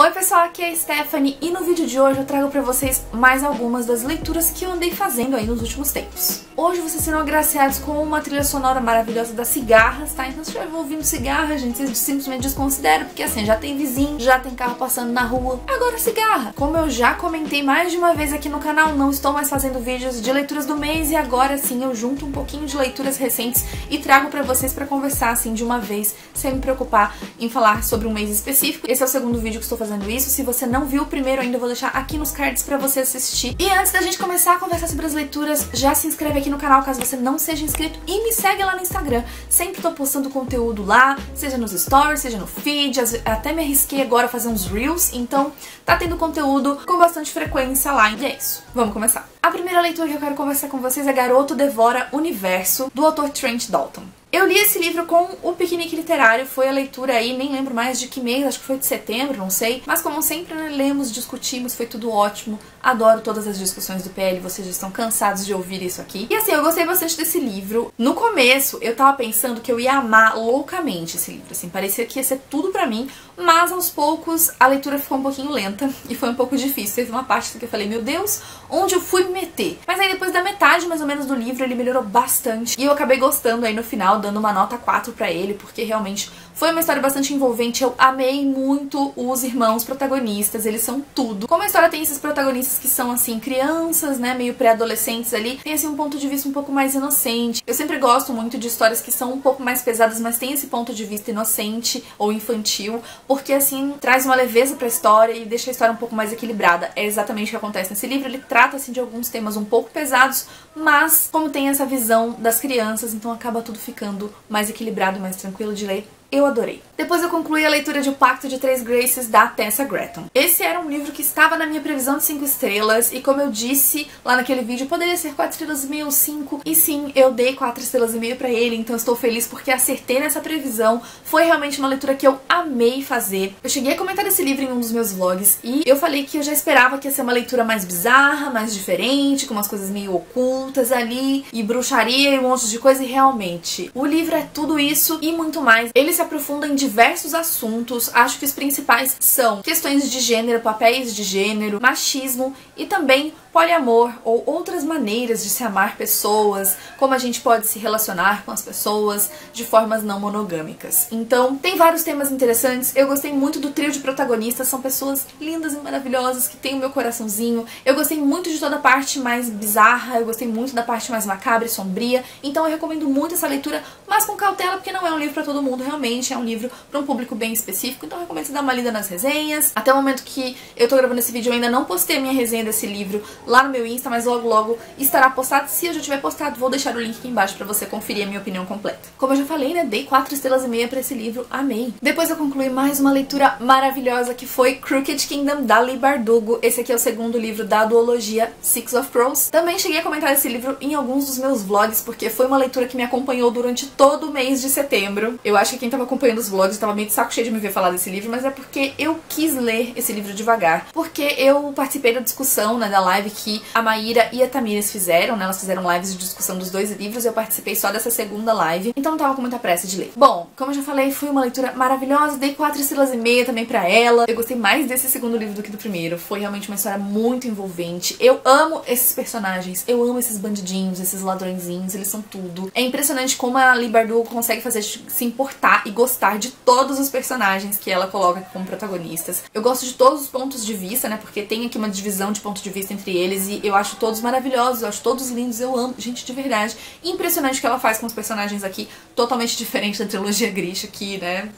Oi pessoal, aqui é a Stephanie e no vídeo de hoje eu trago pra vocês mais algumas das leituras que eu andei fazendo aí nos últimos tempos. Hoje vocês serão agraciados com uma trilha sonora maravilhosa das cigarras, tá? Então se estiver ouvindo cigarra, gente, vocês simplesmente desconsideram, porque assim, já tem vizinho, já tem carro passando na rua, agora cigarra! Como eu já comentei mais de uma vez aqui no canal, não estou mais fazendo vídeos de leituras do mês e agora sim eu junto um pouquinho de leituras recentes e trago pra vocês pra conversar assim de uma vez, sem me preocupar em falar sobre um mês específico. Esse é o segundo vídeo que estou fazendo isso. Se você não viu o primeiro ainda, eu vou deixar aqui nos cards pra você assistir. E antes da gente começar a conversar sobre as leituras, já se inscreve aqui no canal caso você não seja inscrito e me segue lá no Instagram. Sempre tô postando conteúdo lá, seja nos stories, seja no feed, até me arrisquei agora a fazer uns reels, então tá tendo conteúdo com bastante frequência lá. E é isso, vamos começar. A primeira leitura que eu quero conversar com vocês é Garoto Devora Universo, do autor Trent Dalton. Eu li esse livro com o Piquenique Literário, foi a leitura aí, nem lembro mais de que mês, acho que foi de setembro, não sei. Mas como sempre, né, lemos, discutimos, foi tudo ótimo. Adoro todas as discussões do PL, vocês já estão cansados de ouvir isso aqui. E assim, eu gostei bastante desse livro. No começo, eu tava pensando que eu ia amar loucamente esse livro, assim, parecia que ia ser tudo pra mim. Mas aos poucos, a leitura ficou um pouquinho lenta e foi um pouco difícil. Teve uma parte que eu falei, meu Deus, onde eu fui me meter? Mas aí depois da metade, mais ou menos, do livro, ele melhorou bastante. E eu acabei gostando aí no final, dando uma nota 4 pra ele, porque realmente foi uma história bastante envolvente. Eu amei muito os irmãos protagonistas, eles são tudo. Como a história tem esses protagonistas que são, assim, crianças, né, meio pré-adolescentes ali, tem, assim, um ponto de vista um pouco mais inocente. Eu sempre gosto muito de histórias que são um pouco mais pesadas, mas tem esse ponto de vista inocente ou infantil, porque, assim, traz uma leveza pra história e deixa a história um pouco mais equilibrada. É exatamente o que acontece nesse livro. Ele trata, assim, de alguns temas um pouco pesados, mas como tem essa visão das crianças, então acaba tudo ficando mais equilibrado, mais tranquilo de ler. Eu adorei. Depois eu concluí a leitura de O Pacto de Três Graces, da Tessa Gratton. Esse era um livro que estava na minha previsão de 5 estrelas, e como eu disse lá naquele vídeo, poderia ser 4 estrelas e meio ou 5, e sim, eu dei 4 estrelas e meio pra ele, então estou feliz porque acertei nessa previsão. Foi realmente uma leitura que eu amei fazer. Eu cheguei a comentar esse livro em um dos meus vlogs, e eu falei que eu já esperava que ia ser uma leitura mais bizarra, mais diferente, com umas coisas meio ocultas ali, e bruxaria e um monte de coisa, e realmente, o livro é tudo isso e muito mais. Ele se aprofunda em diversos assuntos. Acho que os principais são questões de gênero, papéis de gênero, machismo e também poliamor ou outras maneiras de se amar pessoas, como a gente pode se relacionar com as pessoas de formas não monogâmicas. Então, tem vários temas interessantes. Eu gostei muito do trio de protagonistas, são pessoas lindas e maravilhosas que têm o meu coraçãozinho. Eu gostei muito de toda a parte mais bizarra, eu gostei muito da parte mais macabra e sombria. Então eu recomendo muito essa leitura, mas com cautela, porque não é um livro pra todo mundo, realmente é um livro pra um público bem específico. Então eu recomendo você dar uma lida nas resenhas. Até o momento que eu tô gravando esse vídeo, eu ainda não postei a minha resenha desse livro lá no meu Insta, mas logo logo estará postado. Se eu já tiver postado, vou deixar o link aqui embaixo pra você conferir a minha opinião completa. Como eu já falei, né, dei 4 estrelas e meia pra esse livro, amei. Depois eu concluí mais uma leitura maravilhosa, que foi Crooked Kingdom, da Leigh Bardugo. Esse aqui é o segundo livro da duologia Six of Crows. Também cheguei a comentar esse livro em alguns dos meus vlogs, porque foi uma leitura que me acompanhou durante todo o mês de setembro. Eu acho que quem tava acompanhando os vlogs tava meio de saco cheio de me ver falar desse livro, mas é porque eu quis ler esse livro devagar. Porque eu participei da discussão, né, da live que a Maíra e a Tamires fizeram, né? Elas fizeram lives de discussão dos dois livros, eu participei só dessa segunda live, então não tava com muita pressa de ler. Bom, como eu já falei, foi uma leitura maravilhosa, dei 4 estrelas e meia também pra ela. Eu gostei mais desse segundo livro do que do primeiro, foi realmente uma história muito envolvente. Eu amo esses personagens, eu amo esses bandidinhos, esses ladrõezinhos, eles são tudo. É impressionante como a Leigh Bardugo consegue fazer se importar e gostar de todos os personagens que ela coloca como protagonistas. Eu gosto de todos os pontos de vista, né, porque tem aqui uma divisão de ponto de vista entre eles e eu acho todos maravilhosos, eu acho todos lindos, eu amo, gente, de verdade. Impressionante o que ela faz com os personagens aqui, totalmente diferente da trilogia Grisha aqui, né?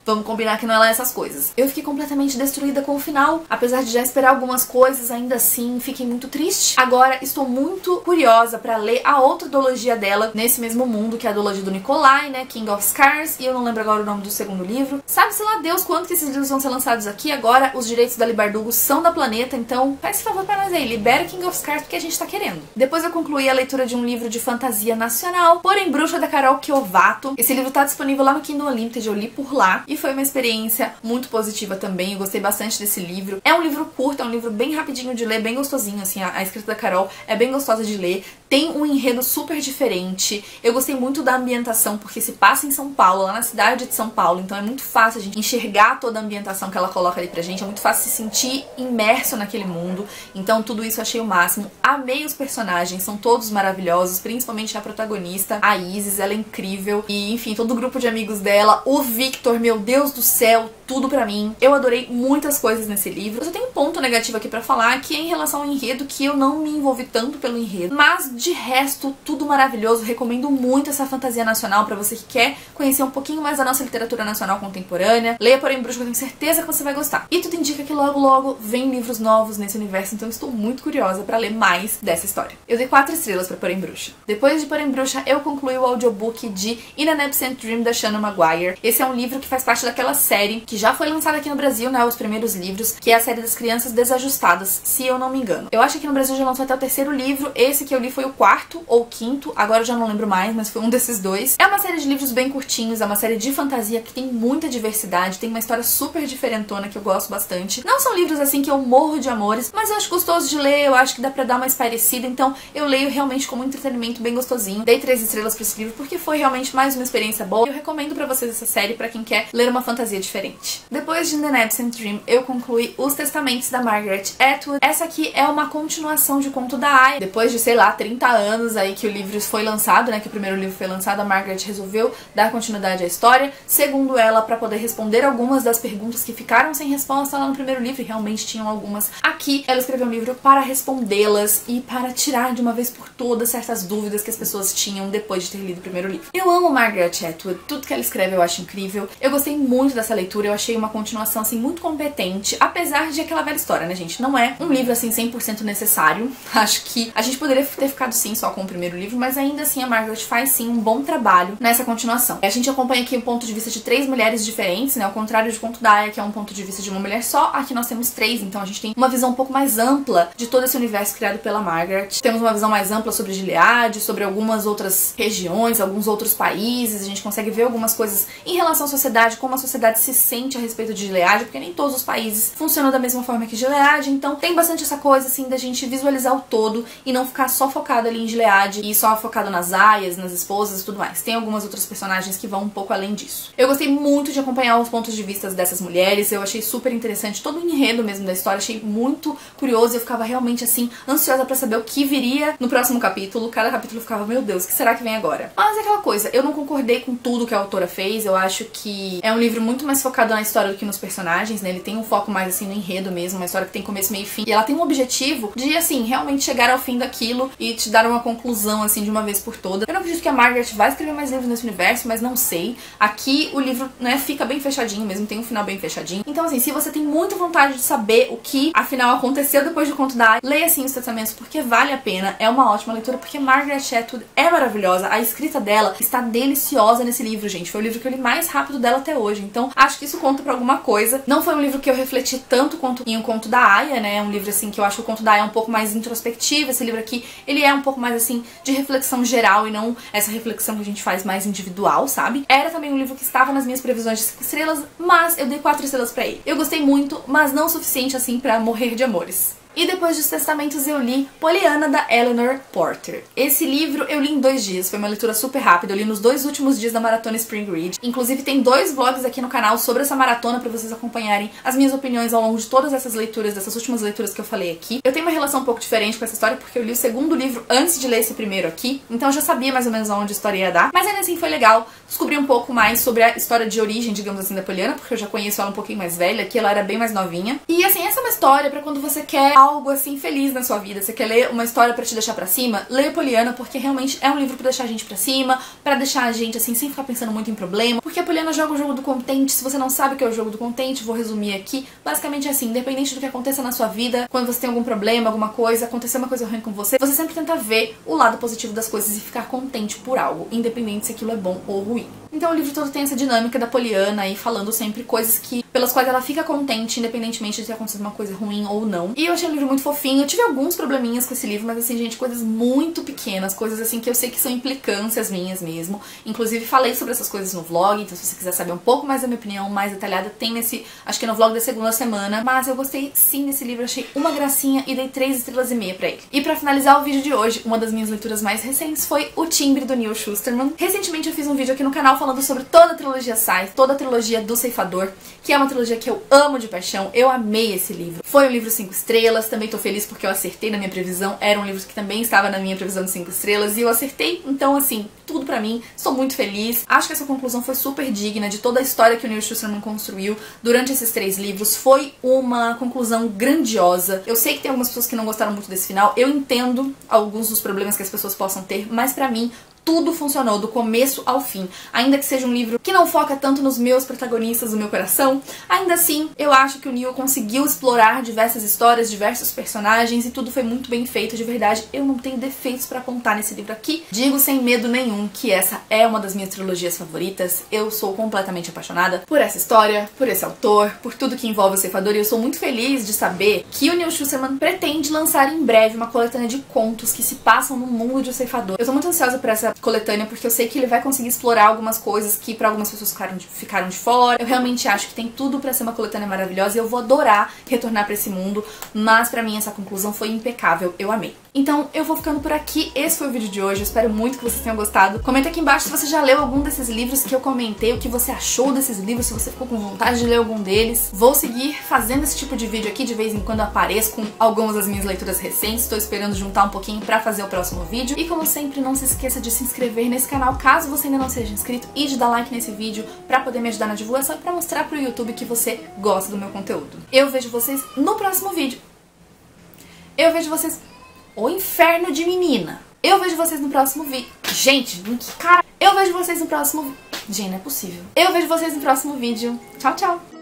Vamos combinar que não é lá essas coisas. Eu fiquei completamente destruída com o final. Apesar de já esperar algumas coisas, ainda assim fiquei muito triste. Agora estou muito curiosa pra ler a outra duologia dela nesse mesmo mundo, que é a duologia do Nikolai, né? King of Scars. E eu não lembro agora o nome do segundo livro. Sabe-se lá Deus quanto que esses livros vão ser lançados aqui. Agora os direitos da Leigh Bardugo são da Planeta, então faz esse favor pra nós aí. Libera King of Scars porque a gente tá querendo. Depois eu concluí a leitura de um livro de fantasia nacional, Porém Bruxa, da Carol Kiovato. Esse livro tá disponível lá no Kindle Unlimited, eu li por lá. e foi uma experiência muito positiva também. Eu gostei bastante desse livro. É um livro curto, é um livro bem rapidinho de ler, bem gostosinho, assim, a escrita da Carol é bem gostosa de ler, tem um enredo super diferente. Eu gostei muito da ambientação, porque se passa em São Paulo, lá na cidade de São Paulo, então é muito fácil a gente enxergar toda a ambientação que ela coloca ali pra gente, é muito fácil se sentir imerso naquele mundo, então tudo isso eu achei o máximo. Amei os personagens, são todos maravilhosos, principalmente a protagonista, a Isis, ela é incrível, e enfim, todo o grupo de amigos dela, o Victor, meu Deus do céu, tudo pra mim. Eu adorei muitas coisas nesse livro. Eu só tenho um ponto negativo aqui pra falar, que é em relação ao enredo, que eu não me envolvi tanto pelo enredo, mas de resto, tudo maravilhoso. Recomendo muito essa fantasia nacional pra você que quer conhecer um pouquinho mais da nossa literatura nacional contemporânea. Leia Porém Bruxa, que eu tenho certeza que você vai gostar. E tudo indica que logo logo vem livros novos nesse universo, então eu estou muito curiosa pra ler mais dessa história. Eu dei 4 estrelas pra Porém Bruxa. Depois de Porém Bruxa, eu concluí o audiobook de In an Absent Dream, da Shannon Maguire. Esse é um livro que faz parte daquela série que já foi lançada aqui no Brasil, né, os primeiros livros, que é a série das Crianças Desajustadas, se eu não me engano. Eu acho que no Brasil já lançou até o 3º livro, esse que eu li foi o 4º ou 5º, agora eu já não lembro mais, mas foi um desses dois. É uma série de livros bem curtinhos, é uma série de fantasia que tem muita diversidade, tem uma história super diferentona que eu gosto bastante. Não são livros assim que eu morro de amores, mas eu acho gostoso de ler, eu acho que dá pra dar uma espairecida, então eu leio realmente como um entretenimento bem gostosinho. Dei 3 estrelas pra esse livro porque foi realmente mais uma experiência boa. Eu recomendo pra vocês essa série pra quem quer ler uma fantasia diferente. Depois de In an Absent Dream, eu concluí Os Testamentos, da Margaret Atwood. Essa aqui é uma continuação de Conto da Aia. Depois de, sei lá, 30 anos aí que o livro foi lançado, né, que o primeiro livro foi lançado, a Margaret resolveu dar continuidade à história, segundo ela, pra poder responder algumas das perguntas que ficaram sem resposta lá no primeiro livro, e realmente tinham algumas. Aqui, ela escreveu um livro para respondê-las e para tirar de uma vez por todas certas dúvidas que as pessoas tinham depois de ter lido o primeiro livro. Eu amo Margaret Atwood, tudo que ela escreve eu acho incrível. Eu gostei muito dessa leitura, eu achei uma continuação assim muito competente, apesar de aquela velha história, né, gente? Não é um livro assim 100% necessário. Acho que a gente poderia ter ficado sim só com o primeiro livro, mas ainda assim a Margaret faz sim um bom trabalho nessa continuação. A gente acompanha aqui o ponto de vista de 3 mulheres diferentes, né? Ao contrário de Conto da Aia, que é um ponto de vista de uma mulher só, aqui nós temos 3, então a gente tem uma visão um pouco mais ampla de todo esse universo criado pela Margaret. Temos uma visão mais ampla sobre Gilead, sobre algumas outras regiões, alguns outros países, a gente consegue ver algumas coisas em relação à sociedade, como a sociedade se sente a respeito de Gilead, porque nem todos os países funcionam da mesma forma que Gilead, então tem bastante essa coisa assim da gente visualizar o todo e não ficar só focado ali em Gilead e só focado nas aias, nas esposas e tudo mais. Tem algumas outras personagens que vão um pouco além disso. Eu gostei muito de acompanhar os pontos de vista dessas mulheres, eu achei super interessante todo o enredo mesmo da história, achei muito curioso, eu ficava realmente assim ansiosa pra saber o que viria no próximo capítulo. Cada capítulo eu ficava, meu Deus, o que será que vem agora? Mas é aquela coisa, eu não concordei com tudo que a autora fez, eu acho que é um livro muito mais focado na história do que nos personagens, né? Ele tem um foco mais assim no enredo mesmo, uma história que tem começo, meio e fim, e ela tem um objetivo de assim, realmente chegar ao fim daquilo e te dar uma conclusão assim de uma vez por todas. Eu não acredito que a Margaret vai escrever mais livros nesse universo, mas não sei. Aqui o livro, né, fica bem fechadinho mesmo, tem um final bem fechadinho. Então assim, se você tem muita vontade de saber o que afinal aconteceu depois do Conto da Aia, leia assim Os Testamentos, porque vale a pena, é uma ótima leitura, porque Margaret Atwood é maravilhosa, a escrita dela está deliciosa nesse livro, gente. Foi o livro que eu li mais rápido dela até hoje, então acho que isso conta pra alguma coisa. Não foi um livro que eu refleti tanto quanto em O Conto da Aia, né, é um livro assim que eu acho que o Conto da Aia é um pouco mais introspectivo, esse livro aqui, ele é um pouco mais assim de reflexão geral e não essa reflexão que a gente faz mais individual, sabe? Era também um livro que estava nas minhas previsões de 5 estrelas, mas eu dei 4 estrelas pra ele. Eu gostei muito, mas não o suficiente assim pra morrer de amores. E depois dos Testamentos eu li Pollyanna, da Eleanor Porter. Esse livro eu li em 2 dias, foi uma leitura super rápida, eu li nos 2 últimos dias da Maratona Spring Read. Inclusive tem 2 vlogs aqui no canal sobre essa maratona pra vocês acompanharem as minhas opiniões ao longo de todas essas leituras, dessas últimas leituras que eu falei aqui. Eu tenho uma relação um pouco diferente com essa história porque eu li o 2º livro antes de ler esse primeiro aqui, então eu já sabia mais ou menos aonde a história ia dar, mas ainda assim foi legal descobrir um pouco mais sobre a história de origem, digamos assim, da Pollyanna, porque eu já conheço ela um pouquinho mais velha, aqui ela era bem mais novinha. E assim, essa é uma história pra quando você quer algo assim feliz na sua vida, você quer ler uma história pra te deixar pra cima, leia Pollyanna, porque realmente é um livro pra deixar a gente pra cima, pra deixar a gente assim, sem ficar pensando muito em problema, porque a Pollyanna joga o jogo do contente. Se você não sabe o que é o jogo do contente, vou resumir aqui, basicamente é assim, independente do que aconteça na sua vida, quando você tem algum problema, alguma coisa, acontecer uma coisa ruim com você, você sempre tenta ver o lado positivo das coisas e ficar contente por algo, independente se aquilo é bom ou ruim. Então o livro todo tem essa dinâmica da Poliana aí falando sempre coisas pelas quais ela fica contente, independentemente de ter acontecido uma coisa ruim ou não. E eu achei o livro muito fofinho. Eu tive alguns probleminhas com esse livro, mas assim, gente, coisas muito pequenas, coisas assim que eu sei que são implicâncias minhas mesmo. Inclusive falei sobre essas coisas no vlog, então se você quiser saber um pouco mais da minha opinião, mais detalhada, tem nesse, acho que no vlog da segunda semana. Mas eu gostei sim desse livro, achei uma gracinha e dei 3,5 estrelas pra ele. E pra finalizar o vídeo de hoje, uma das minhas leituras mais recentes foi O Timbre, do Neal Shusterman. Recentemente eu fiz um vídeo aqui no canal falando sobre toda a trilogia Scythe, toda a trilogia do Ceifador, que é uma trilogia que eu amo de paixão. Eu amei esse livro. Foi um livro 5 estrelas, também tô feliz porque eu acertei na minha previsão. Era um livro que também estava na minha previsão de 5 estrelas e eu acertei. Então, assim, tudo pra mim. Sou muito feliz. Acho que essa conclusão foi super digna de toda a história que o Neal Shusterman construiu durante esses 3 livros. Foi uma conclusão grandiosa. Eu sei que tem algumas pessoas que não gostaram muito desse final. Eu entendo alguns dos problemas que as pessoas possam ter, mas pra mim tudo funcionou do começo ao fim. Ainda que seja um livro que não foca tanto nos meus protagonistas do meu coração, ainda assim eu acho que o Neal conseguiu explorar diversas histórias, diversos personagens e tudo foi muito bem feito, de verdade. Eu não tenho defeitos pra apontar nesse livro aqui. Digo sem medo nenhum que essa é uma das minhas trilogias favoritas. Eu sou completamente apaixonada por essa história, por esse autor, por tudo que envolve o Ceifador, e eu sou muito feliz de saber que o Neal Shusterman pretende lançar em breve uma coletânea de contos que se passam no mundo de O Ceifador. Eu tô muito ansiosa por essa coletânea porque eu sei que ele vai conseguir explorar algumas coisas que pra algumas pessoas ficaram de fora. Eu realmente acho que tem tudo pra ser uma coletânea maravilhosa e eu vou adorar retornar pra esse mundo, mas pra mim essa conclusão foi impecável, eu amei. Então eu vou ficando por aqui, esse foi o vídeo de hoje, eu espero muito que vocês tenham gostado. Comenta aqui embaixo se você já leu algum desses livros que eu comentei, o que você achou desses livros, se você ficou com vontade de ler algum deles. Vou seguir fazendo esse tipo de vídeo aqui, de vez em quando eu apareço com algumas das minhas leituras recentes, estou esperando juntar um pouquinho pra fazer o próximo vídeo. E como sempre, não se esqueça de se inscrever nesse canal caso você ainda não seja inscrito e de dar like nesse vídeo pra poder me ajudar na divulgação e pra mostrar pro YouTube que você gosta do meu conteúdo. Eu vejo vocês no próximo vídeo. Eu vejo vocês... O inferno de menina. Eu vejo vocês no próximo vídeo. Gente, que cara... Eu vejo vocês no próximo... Gente, não é possível. Eu vejo vocês no próximo vídeo. Tchau, tchau.